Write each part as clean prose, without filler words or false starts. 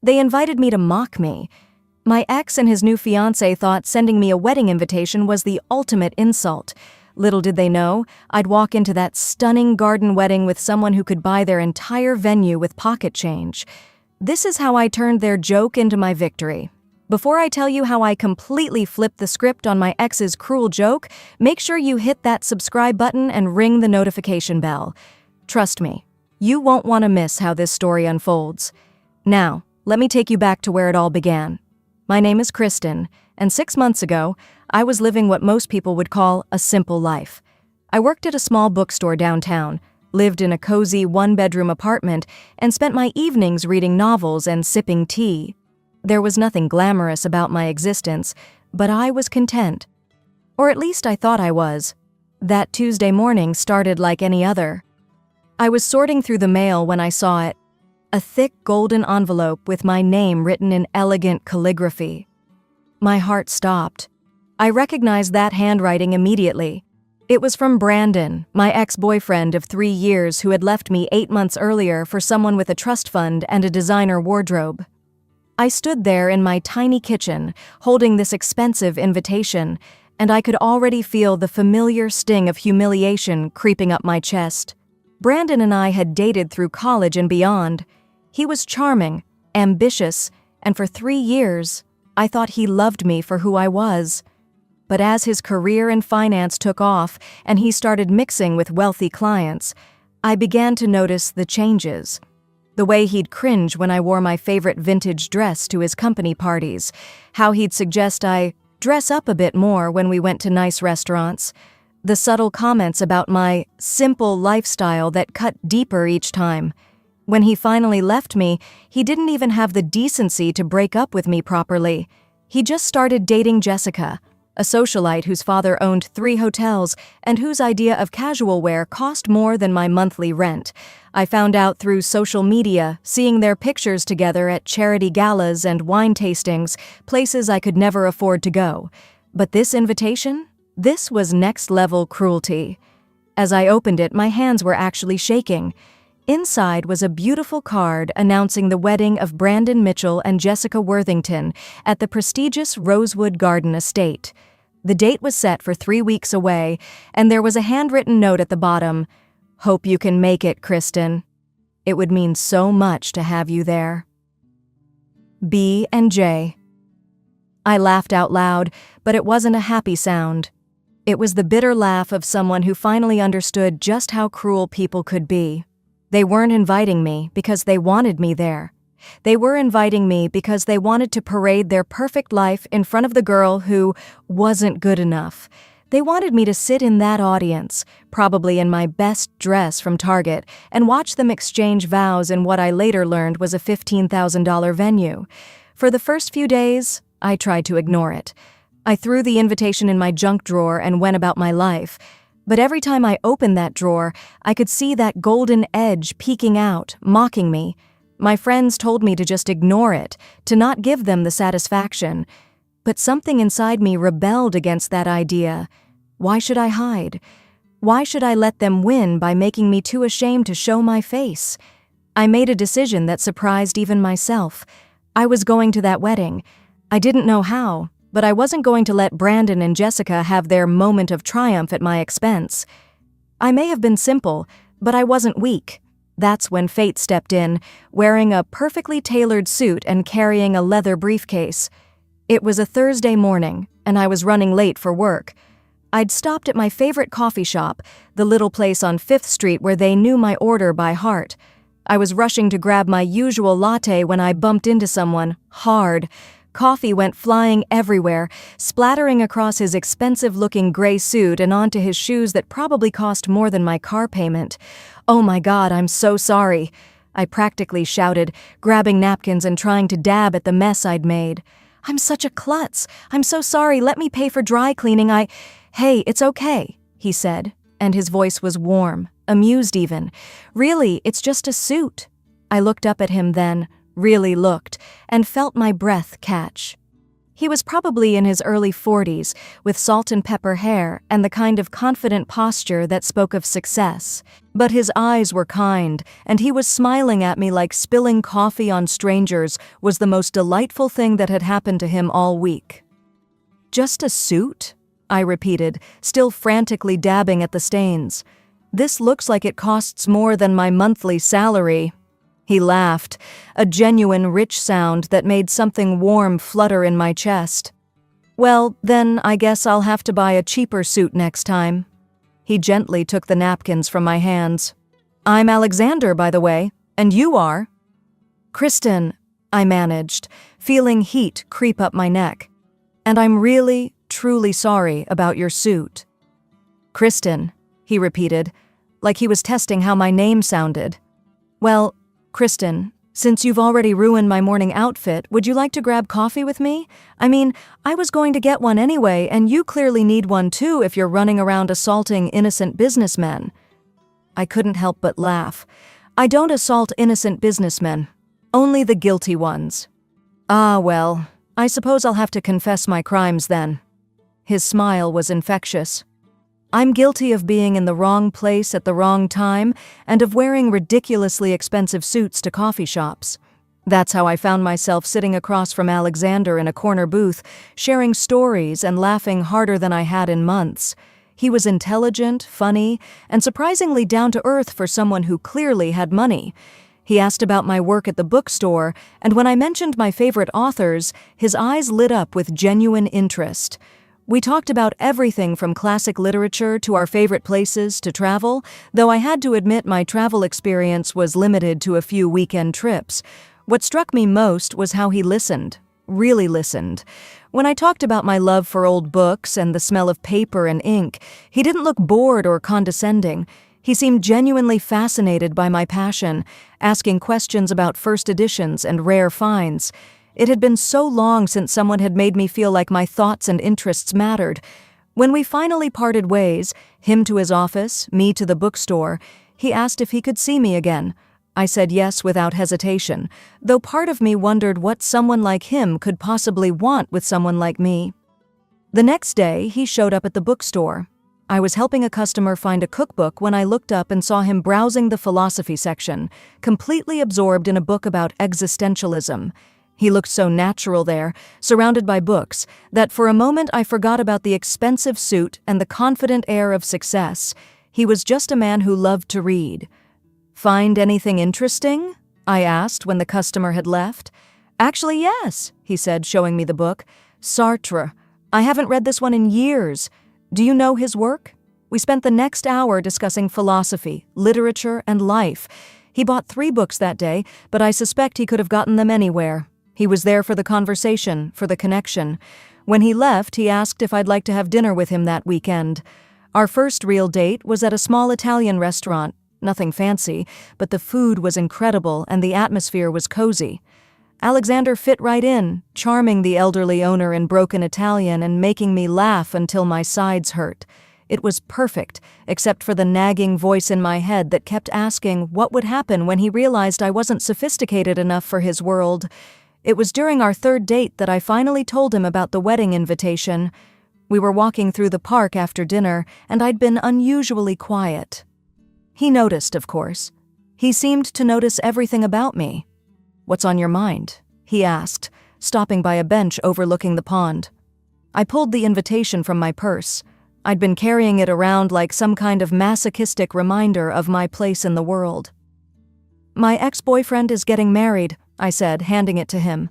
They invited me to mock me. My ex and his new fiancé thought sending me a wedding invitation was the ultimate insult. Little did they know, I'd walk into that stunning garden wedding with someone who could buy their entire venue with pocket change. This is how I turned their joke into my victory. Before I tell you how I completely flipped the script on my ex's cruel joke, make sure you hit that subscribe button and ring the notification bell. Trust me, you won't want to miss how this story unfolds. Now, let me take you back to where it all began. My name is Kristen, and 6 months ago, I was living what most people would call a simple life. I worked at a small bookstore downtown, lived in a cozy one-bedroom apartment, and spent my evenings reading novels and sipping tea. There was nothing glamorous about my existence, but I was content. Or at least I thought I was. That Tuesday morning started like any other. I was sorting through the mail when I saw it. A thick golden envelope with my name written in elegant calligraphy. My heart stopped. I recognized that handwriting immediately. It was from Brandon, my ex-boyfriend of 3 years who had left me 8 months earlier for someone with a trust fund and a designer wardrobe. I stood there in my tiny kitchen, holding this expensive invitation, and I could already feel the familiar sting of humiliation creeping up my chest. Brandon and I had dated through college and beyond. He was charming, ambitious, and for 3 years, I thought he loved me for who I was. But as his career in finance took off and he started mixing with wealthy clients, I began to notice the changes. The way he'd cringe when I wore my favorite vintage dress to his company parties, how he'd suggest I dress up a bit more when we went to nice restaurants, the subtle comments about my simple lifestyle that cut deeper each time. When he finally left me, he didn't even have the decency to break up with me properly. He just started dating Jessica, a socialite whose father owned 3 hotels and whose idea of casual wear cost more than my monthly rent. I found out through social media, seeing their pictures together at charity galas and wine tastings, places I could never afford to go. But this invitation? This was next-level cruelty. As I opened it, my hands were actually shaking. Inside was a beautiful card announcing the wedding of Brandon Mitchell and Jessica Worthington at the prestigious Rosewood Garden Estate. The date was set for 3 weeks away, and there was a handwritten note at the bottom, "Hope you can make it, Kristen. It would mean so much to have you there. B and J." I laughed out loud, but it wasn't a happy sound. It was the bitter laugh of someone who finally understood just how cruel people could be. They weren't inviting me because they wanted me there. They were inviting me because they wanted to parade their perfect life in front of the girl who wasn't good enough. They wanted me to sit in that audience, probably in my best dress from Target, and watch them exchange vows in what I later learned was a $15,000 venue. For the first few days, I tried to ignore it. I threw the invitation in my junk drawer and went about my life. But every time I opened that drawer, I could see that golden edge peeking out, mocking me. My friends told me to just ignore it, to not give them the satisfaction. But something inside me rebelled against that idea. Why should I hide? Why should I let them win by making me too ashamed to show my face? I made a decision that surprised even myself. I was going to that wedding. I didn't know how, but I wasn't going to let Brandon and Jessica have their moment of triumph at my expense. I may have been simple, but I wasn't weak. That's when fate stepped in, wearing a perfectly tailored suit and carrying a leather briefcase. It was a Thursday morning, and I was running late for work. I'd stopped at my favorite coffee shop, the little place on 5th Street where they knew my order by heart. I was rushing to grab my usual latte when I bumped into someone, hard. Coffee went flying everywhere, splattering across his expensive-looking gray suit and onto his shoes that probably cost more than my car payment. "Oh my God, I'm so sorry," I practically shouted, grabbing napkins and trying to dab at the mess I'd made. "I'm such a klutz. I'm so sorry. Let me pay for dry cleaning. Hey, it's okay," he said, and his voice was warm, amused even. "Really, it's just a suit." I looked up at him then, really looked, and felt my breath catch. He was probably in his early 40s, with salt and pepper hair and the kind of confident posture that spoke of success. But his eyes were kind, and he was smiling at me like spilling coffee on strangers was the most delightful thing that had happened to him all week. "Just a suit?" I repeated, still frantically dabbing at the stains. "This looks like it costs more than my monthly salary." He laughed, a genuine rich sound that made something warm flutter in my chest. "Well, then I guess I'll have to buy a cheaper suit next time." He gently took the napkins from my hands. "I'm Alexander, by the way, and you are?" "Kristen," I managed, feeling heat creep up my neck. "And I'm really, truly sorry about your suit." "Kristen," he repeated, like he was testing how my name sounded. "Well, Kristen, since you've already ruined my morning outfit, would you like to grab coffee with me? I mean, I was going to get one anyway, and you clearly need one too if you're running around assaulting innocent businessmen." I couldn't help but laugh. "I don't assault innocent businessmen, only the guilty ones." "Ah, well, I suppose I'll have to confess my crimes then." His smile was infectious. "I'm guilty of being in the wrong place at the wrong time and of wearing ridiculously expensive suits to coffee shops. That's how I found myself sitting across from Alexander in a corner booth, sharing stories and laughing harder than I had in months. He was intelligent, funny, and surprisingly down-to-earth for someone who clearly had money. He asked about my work at the bookstore, and when I mentioned my favorite authors, his eyes lit up with genuine interest. We talked about everything from classic literature to our favorite places to travel, though I had to admit my travel experience was limited to a few weekend trips. What struck me most was how he listened, really listened. When I talked about my love for old books and the smell of paper and ink, he didn't look bored or condescending. He seemed genuinely fascinated by my passion, asking questions about first editions and rare finds. It had been so long since someone had made me feel like my thoughts and interests mattered. When we finally parted ways, him to his office, me to the bookstore, he asked if he could see me again. I said yes without hesitation, though part of me wondered what someone like him could possibly want with someone like me. The next day, he showed up at the bookstore. I was helping a customer find a cookbook when I looked up and saw him browsing the philosophy section, completely absorbed in a book about existentialism. He looked so natural there, surrounded by books, that for a moment I forgot about the expensive suit and the confident air of success. He was just a man who loved to read. "Find anything interesting?" I asked when the customer had left. "Actually, yes," he said, showing me the book. "Sartre. I haven't read this one in years. Do you know his work?" We spent the next hour discussing philosophy, literature, and life. He bought 3 books that day, but I suspect he could have gotten them anywhere. He was there for the conversation, for the connection. When he left, he asked if I'd like to have dinner with him that weekend. Our first real date was at a small Italian restaurant. Nothing fancy, but the food was incredible and the atmosphere was cozy. Alexander fit right in, charming the elderly owner in broken Italian and making me laugh until my sides hurt. It was perfect, except for the nagging voice in my head that kept asking what would happen when he realized I wasn't sophisticated enough for his world. It was during our 3rd date that I finally told him about the wedding invitation. We were walking through the park after dinner, and I'd been unusually quiet. He noticed, of course. He seemed to notice everything about me. "What's on your mind?" he asked, stopping by a bench overlooking the pond. I pulled the invitation from my purse. I'd been carrying it around like some kind of masochistic reminder of my place in the world. "My ex-boyfriend is getting married," I said, handing it to him.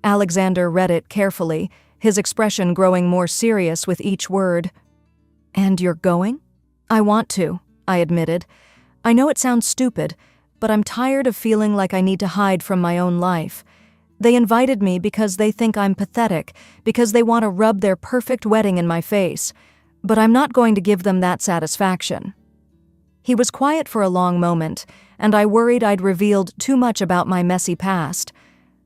Alexander read it carefully, his expression growing more serious with each word. "And you're going?" "I want to," I admitted. "I know it sounds stupid, but I'm tired of feeling like I need to hide from my own life. They invited me because they think I'm pathetic, because they want to rub their perfect wedding in my face, but I'm not going to give them that satisfaction." He was quiet for a long moment, and I worried I'd revealed too much about my messy past.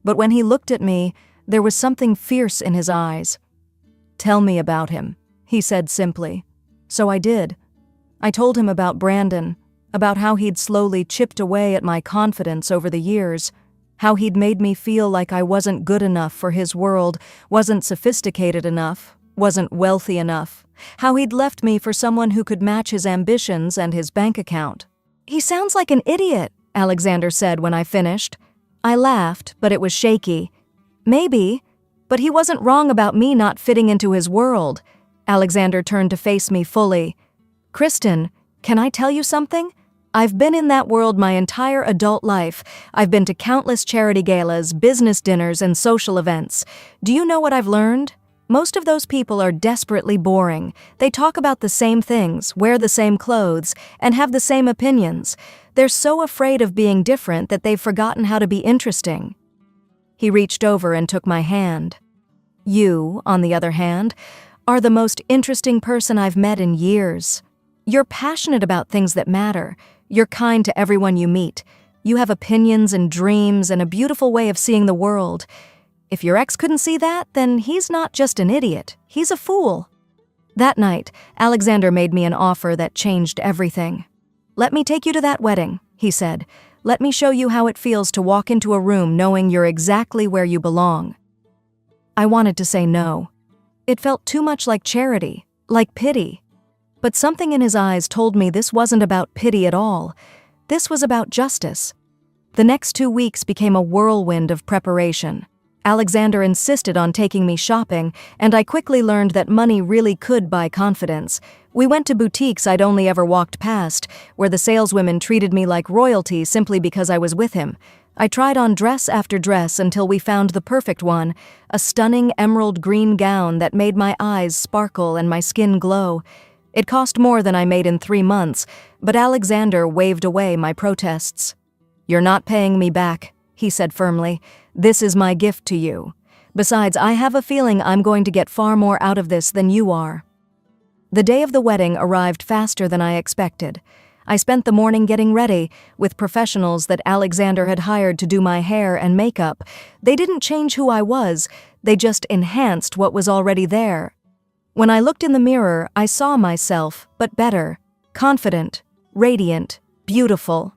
But when he looked at me, there was something fierce in his eyes. "Tell me about him," he said simply. So I did. I told him about Brandon, about how he'd slowly chipped away at my confidence over the years. How he'd made me feel like I wasn't good enough for his world, wasn't sophisticated enough, wasn't wealthy enough. How he'd left me for someone who could match his ambitions and his bank account. "He sounds like an idiot," Alexander said when I finished. I laughed, but it was shaky. "Maybe, but he wasn't wrong about me not fitting into his world." Alexander turned to face me fully. "Kristen, can I tell you something? I've been in that world my entire adult life. I've been to countless charity galas, business dinners, and social events. Do you know what I've learned? Most of those people are desperately boring. They talk about the same things, wear the same clothes, and have the same opinions. They're so afraid of being different that they've forgotten how to be interesting." He reached over and took my hand. "You, on the other hand, are the most interesting person I've met in years. You're passionate about things that matter. You're kind to everyone you meet. You have opinions and dreams and a beautiful way of seeing the world. If your ex couldn't see that, then he's not just an idiot. He's a fool." That night, Alexander made me an offer that changed everything. "Let me take you to that wedding," he said. "Let me show you how it feels to walk into a room knowing you're exactly where you belong." I wanted to say no. It felt too much like charity, like pity. But something in his eyes told me this wasn't about pity at all. This was about justice. The next 2 weeks became a whirlwind of preparation. Alexander insisted on taking me shopping, and I quickly learned that money really could buy confidence. We went to boutiques I'd only ever walked past, where the saleswomen treated me like royalty simply because I was with him. I tried on dress after dress until we found the perfect one, a stunning emerald green gown that made my eyes sparkle and my skin glow. It cost more than I made in 3 months, but Alexander waved away my protests. "You're not paying me back," he said firmly. "This is my gift to you. Besides, I have a feeling I'm going to get far more out of this than you are." The day of the wedding arrived faster than I expected. I spent the morning getting ready, with professionals that Alexander had hired to do my hair and makeup. They didn't change who I was, they just enhanced what was already there. When I looked in the mirror, I saw myself, but better, confident, radiant, beautiful.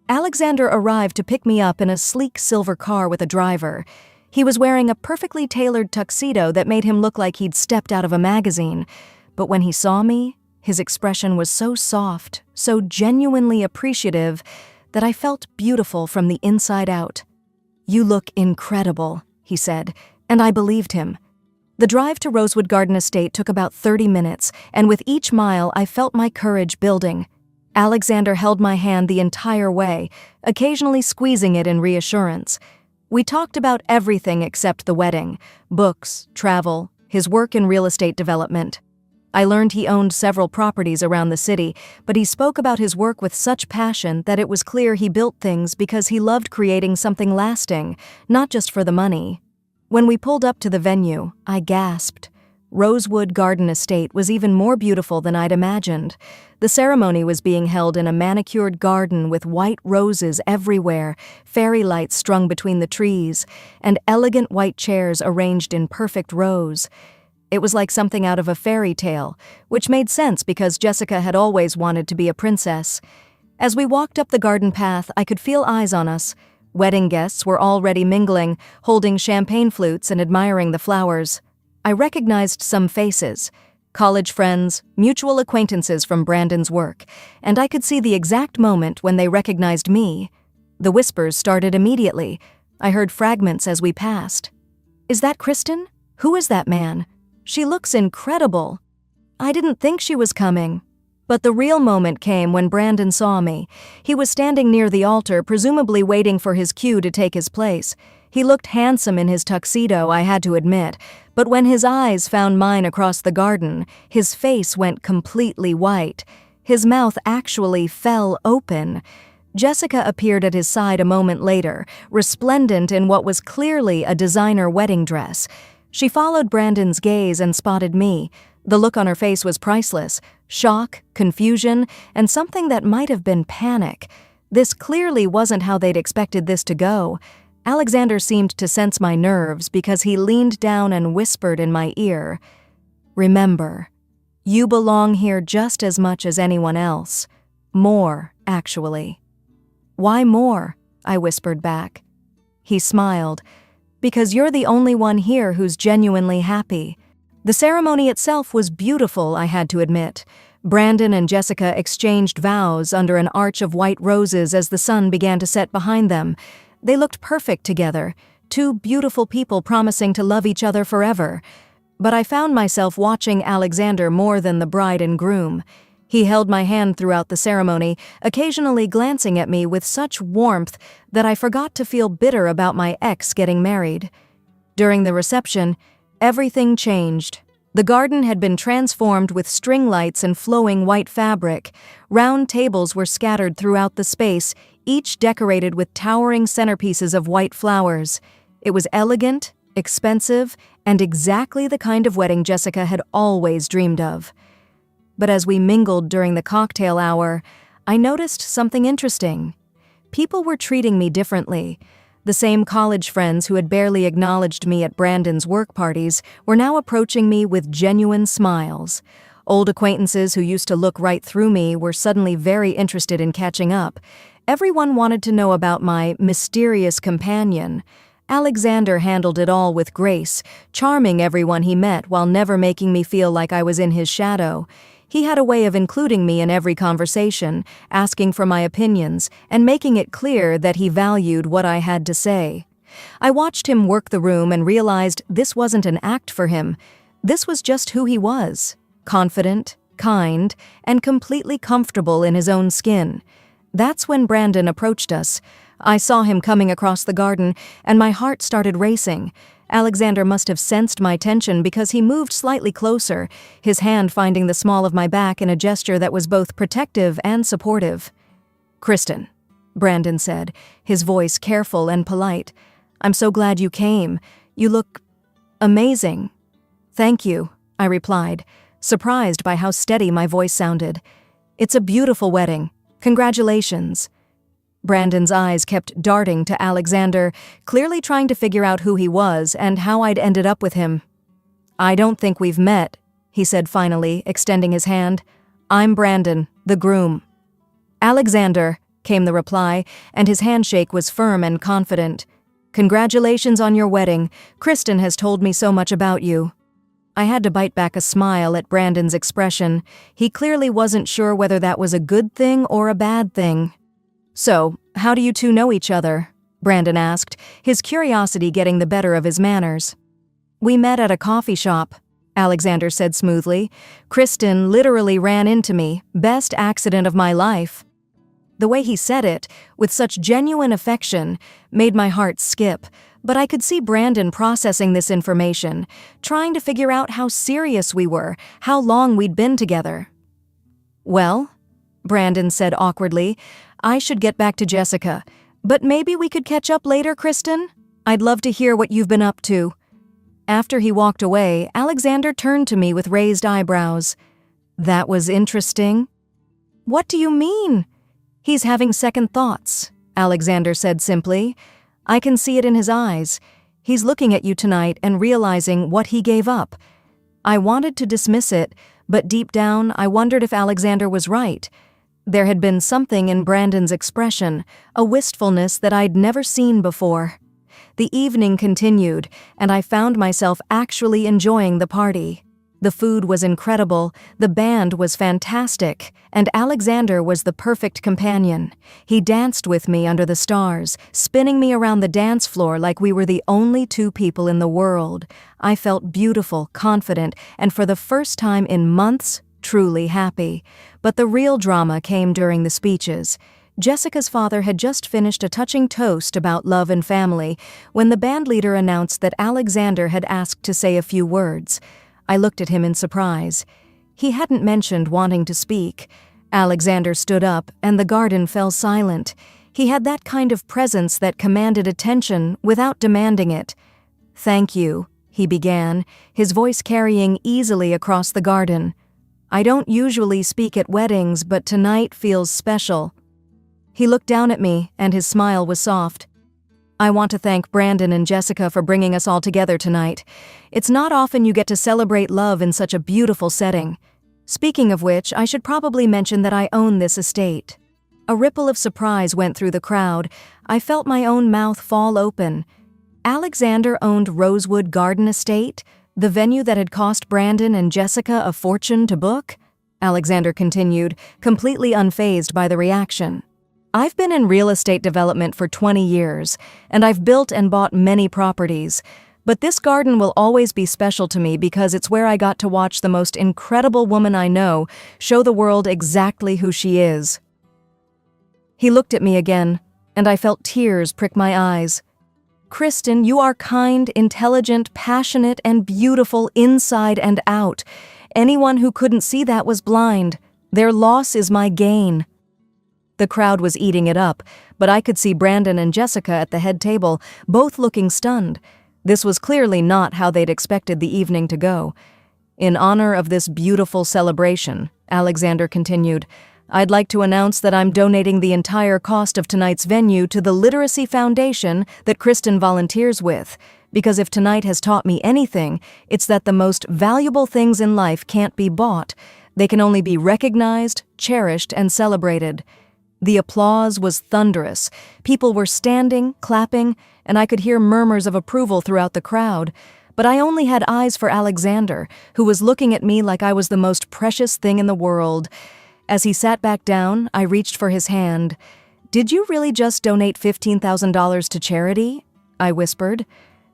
Alexander arrived to pick me up in a sleek silver car with a driver. He was wearing a perfectly tailored tuxedo that made him look like he'd stepped out of a magazine. But when he saw me, his expression was so soft, so genuinely appreciative, that I felt beautiful from the inside out. "You look incredible," he said, and I believed him. The drive to Rosewood Garden Estate took about 30 minutes, and with each mile I felt my courage building. Alexander held my hand the entire way, occasionally squeezing it in reassurance. We talked about everything except the wedding: books, travel, his work in real estate development. I learned he owned several properties around the city, but he spoke about his work with such passion that it was clear he built things because he loved creating something lasting, not just for the money. When we pulled up to the venue, I gasped. Rosewood Garden Estate was even more beautiful than I'd imagined. The ceremony was being held in a manicured garden with white roses everywhere, fairy lights strung between the trees, and elegant white chairs arranged in perfect rows. It was like something out of a fairy tale, which made sense because Jessica had always wanted to be a princess. As we walked up the garden path, I could feel eyes on us. Wedding guests were already mingling, holding champagne flutes and admiring the flowers. I recognized some faces, college friends, mutual acquaintances from Brandon's work, and I could see the exact moment when they recognized me. The whispers started immediately. I heard fragments as we passed. "Is that Kristen? Who is that man? She looks incredible." I didn't think she was coming. But the real moment came when Brandon saw me. He was standing near the altar, presumably waiting for his cue to take his place. He looked handsome in his tuxedo, I had to admit, but when his eyes found mine across the garden, his face went completely white. His mouth actually fell open. Jessica appeared at his side a moment later, resplendent in what was clearly a designer wedding dress. She followed Brandon's gaze and spotted me. The look on her face was priceless. Shock, confusion, and something that might have been panic. This clearly wasn't how they'd expected this to go. Alexander seemed to sense my nerves because he leaned down and whispered in my ear, "Remember, you belong here just as much as anyone else. More, actually." "Why more?" I whispered back. He smiled. "Because you're the only one here who's genuinely happy." The ceremony itself was beautiful, I had to admit. Brandon and Jessica exchanged vows under an arch of white roses as the sun began to set behind them. They looked perfect together, two beautiful people promising to love each other forever. But I found myself watching Alexander more than the bride and groom. He held my hand throughout the ceremony, occasionally glancing at me with such warmth that I forgot to feel bitter about my ex getting married. During the reception, everything changed. The garden had been transformed with string lights and flowing white fabric. Round tables were scattered throughout the space, each decorated with towering centerpieces of white flowers. It was elegant, expensive, and exactly the kind of wedding Jessica had always dreamed of. But as we mingled during the cocktail hour, I noticed something interesting. People were treating me differently. The same college friends who had barely acknowledged me at Brandon's work parties were now approaching me with genuine smiles. Old acquaintances who used to look right through me were suddenly very interested in catching up. Everyone wanted to know about my mysterious companion. Alexander handled it all with grace, charming everyone he met while never making me feel like I was in his shadow. He had a way of including me in every conversation, asking for my opinions, and making it clear that he valued what I had to say. I watched him work the room and realized this wasn't an act for him. This was just who he was, confident, kind, and completely comfortable in his own skin. That's when Brandon approached us. I saw him coming across the garden, and my heart started racing. Alexander must have sensed my tension because he moved slightly closer, his hand finding the small of my back in a gesture that was both protective and supportive. "Kristen," Brandon said, his voice careful and polite. "I'm so glad you came. You look amazing." "Thank you," I replied, surprised by how steady my voice sounded. "It's a beautiful wedding. Congratulations." Brandon's eyes kept darting to Alexander, clearly trying to figure out who he was and how I'd ended up with him. "I don't think we've met," he said finally, extending his hand. "I'm Brandon, the groom." "Alexander," came the reply, and his handshake was firm and confident. "Congratulations on your wedding. Kristen has told me so much about you." I had to bite back a smile at Brandon's expression. He clearly wasn't sure whether that was a good thing or a bad thing. "So, how do you two know each other?" Brandon asked, his curiosity getting the better of his manners. "We met at a coffee shop," Alexander said smoothly. "Kristen literally ran into me, best accident of my life." The way he said it, with such genuine affection, made my heart skip, but I could see Brandon processing this information, trying to figure out how serious we were, how long we'd been together. "Well," Brandon said awkwardly, "I should get back to Jessica, but maybe we could catch up later, Kristen? I'd love to hear what you've been up to." After he walked away, Alexander turned to me with raised eyebrows. "That was interesting." "What do you mean?" "He's having second thoughts," Alexander said simply. "I can see it in his eyes. He's looking at you tonight and realizing what he gave up." I wanted to dismiss it, but deep down I wondered if Alexander was right. There had been something in Brandon's expression, a wistfulness that I'd never seen before. The evening continued, and I found myself actually enjoying the party. The food was incredible, the band was fantastic, and Alexander was the perfect companion. He danced with me under the stars, spinning me around the dance floor like we were the only two people in the world. I felt beautiful, confident, and for the first time in months, truly happy. But the real drama came during the speeches. Jessica's father had just finished a touching toast about love and family when the bandleader announced that Alexander had asked to say a few words. I looked at him in surprise. He hadn't mentioned wanting to speak. Alexander stood up, and the garden fell silent. He had that kind of presence that commanded attention without demanding it. "Thank you," he began, his voice carrying easily across the garden. "I don't usually speak at weddings, but tonight feels special." He looked down at me, and his smile was soft. "I want to thank Brandon and Jessica for bringing us all together tonight. It's not often you get to celebrate love in such a beautiful setting. Speaking of which, I should probably mention that I own this estate." A ripple of surprise went through the crowd. I felt my own mouth fall open. Alexander owned Rosewood Garden Estate, the venue that had cost Brandon and Jessica a fortune to book? Alexander continued, completely unfazed by the reaction. I've been in real estate development for 20 years, and I've built and bought many properties. But this garden will always be special to me because it's where I got to watch the most incredible woman I know show the world exactly who she is. He looked at me again, and I felt tears prick my eyes. Kristen, you are kind, intelligent, passionate, and beautiful inside and out. Anyone who couldn't see that was blind. Their loss is my gain. The crowd was eating it up, but I could see Brandon and Jessica at the head table, both looking stunned. This was clearly not how they'd expected the evening to go. In honor of this beautiful celebration, Alexander continued, I'd like to announce that I'm donating the entire cost of tonight's venue to the Literacy Foundation that Kristen volunteers with, because if tonight has taught me anything, it's that the most valuable things in life can't be bought. They can only be recognized, cherished, and celebrated. The applause was thunderous. People were standing, clapping, and I could hear murmurs of approval throughout the crowd. But I only had eyes for Alexander, who was looking at me like I was the most precious thing in the world. As he sat back down, I reached for his hand. Did you really just donate $15,000 to charity? I whispered.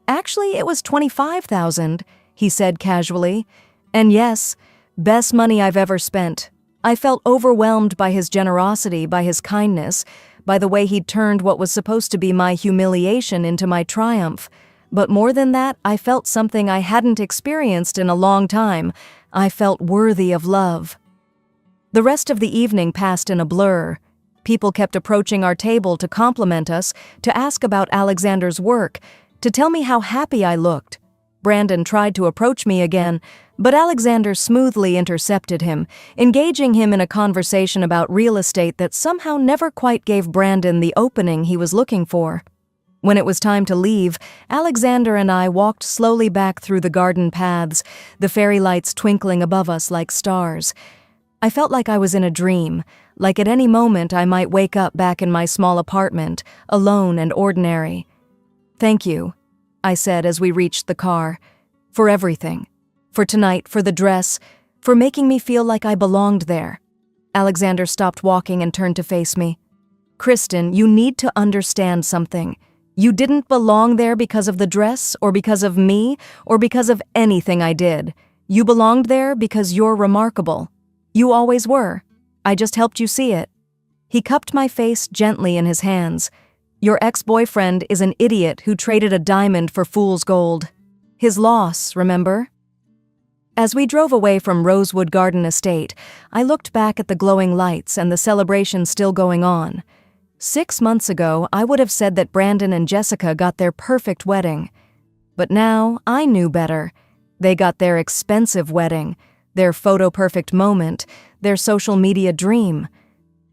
Actually, it was $25,000, he said casually. And yes, best money I've ever spent. I felt overwhelmed by his generosity, by his kindness, by the way he'd turned what was supposed to be my humiliation into my triumph. But more than that, I felt something I hadn't experienced in a long time. I felt worthy of love. The rest of the evening passed in a blur. People kept approaching our table to compliment us, to ask about Alexander's work, to tell me how happy I looked. Brandon tried to approach me again, but Alexander smoothly intercepted him, engaging him in a conversation about real estate that somehow never quite gave Brandon the opening he was looking for. When it was time to leave, Alexander and I walked slowly back through the garden paths, the fairy lights twinkling above us like stars. I felt like I was in a dream, like at any moment I might wake up back in my small apartment, alone and ordinary. Thank you, I said as we reached the car, for everything. For tonight, for the dress, for making me feel like I belonged there. Alexander stopped walking and turned to face me. Kristen, you need to understand something. You didn't belong there because of the dress, or because of me, or because of anything I did. You belonged there because you're remarkable. You always were. I just helped you see it. He cupped my face gently in his hands. Your ex-boyfriend is an idiot who traded a diamond for fool's gold. His loss, remember? As we drove away from Rosewood Garden Estate, I looked back at the glowing lights and the celebration still going on. 6 months ago, I would have said that Brandon and Jessica got their perfect wedding. But now, I knew better. They got their expensive wedding, their photo-perfect moment, their social media dream.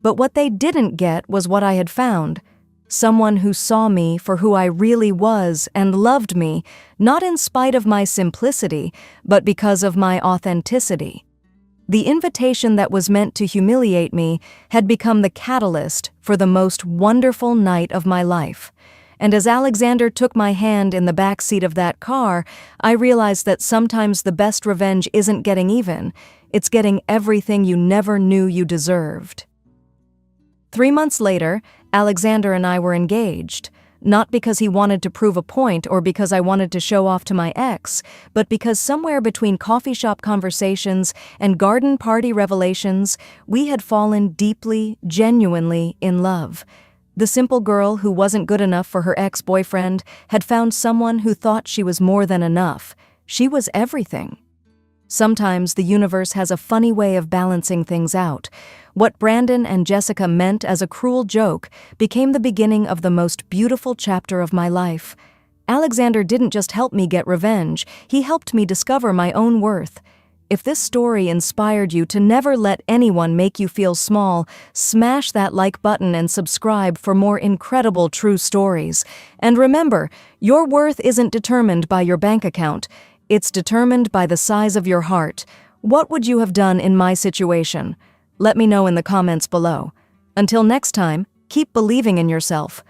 But what they didn't get was what I had found. Someone who saw me for who I really was and loved me, not in spite of my simplicity, but because of my authenticity. The invitation that was meant to humiliate me had become the catalyst for the most wonderful night of my life. And as Alexander took my hand in the back seat of that car, I realized that sometimes the best revenge isn't getting even, it's getting everything you never knew you deserved. 3 months later, Alexander and I were engaged, not because he wanted to prove a point or because I wanted to show off to my ex, but because somewhere between coffee shop conversations and garden party revelations, we had fallen deeply, genuinely in love. The simple girl who wasn't good enough for her ex-boyfriend had found someone who thought she was more than enough. She was everything. Sometimes the universe has a funny way of balancing things out. What Brandon and Jessica meant as a cruel joke became the beginning of the most beautiful chapter of my life. Alexander didn't just help me get revenge, he helped me discover my own worth. If this story inspired you to never let anyone make you feel small, smash that like button and subscribe for more incredible true stories. And remember, your worth isn't determined by your bank account. It's determined by the size of your heart. What would you have done in my situation? Let me know in the comments below. Until next time, keep believing in yourself.